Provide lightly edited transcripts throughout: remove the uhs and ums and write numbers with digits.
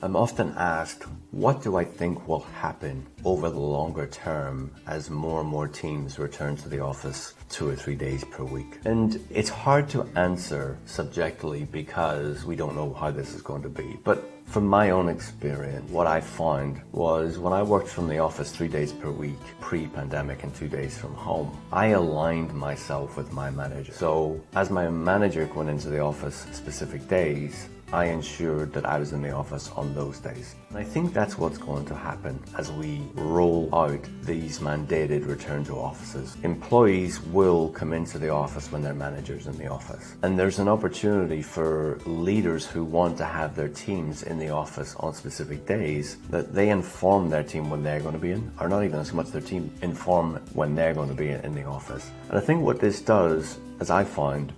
I'm often asked, what do I think will happen over the longer term as more and more teams return to the office 2 or 3 days per week? And it's hard to answer subjectively because we don't know how this is going to be. But from my own experience, what I found was when I worked from the office 3 days per week, pre-pandemic, and 2 days from home, I aligned myself with my manager. So as my manager went into the office specific days, I ensured that I was in the office on those days. And I think that's what's going to happen as we roll out these mandated return to offices. Employees will come into the office when their manager's in the office. And there's an opportunity for leaders who want to have their teams in the office on specific days that they inform their team when they're going to be in, or not even so much their team, inform when they're going to be in the office. And I think what this does, as I found,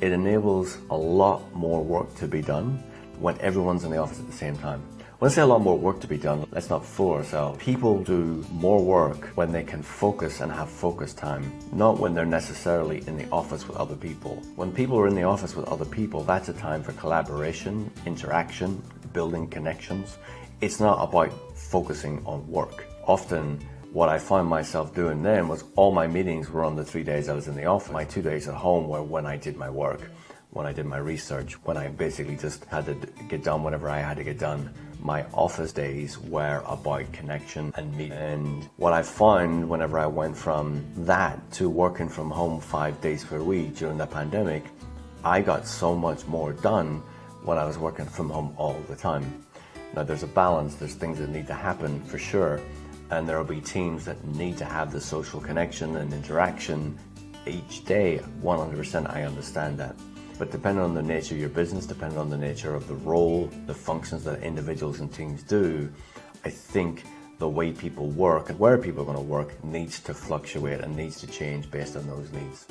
it enables a lot more work to be done when everyone's in the office at the same time. When I say a lot more work to be done, let's not fool ourselves. People do more work when they can focus and have focus time, not when they're necessarily in the office with other people. When people are in the office with other people, that's a time for collaboration, interaction, building connections. It's not about focusing on work. Often, what I found myself doing then was all my meetings were on the 3 days I was in the office. My 2 days at home were when I did my work, when I did my research, when I basically just had to get done whatever I had to get done. My office days were about connection and meeting. And what I found whenever I went from that to working from home 5 days per week during the pandemic, I got so much more done when I was working from home all the time. Now there's a balance, there's things that need to happen for sure. And there will be teams that need to have the social connection and interaction each day. 100%, I understand that. But depending on the nature of your business, depending on the nature of the role, the functions that individuals and teams do, I think the way people work and where people are going to work needs to fluctuate and needs to change based on those needs.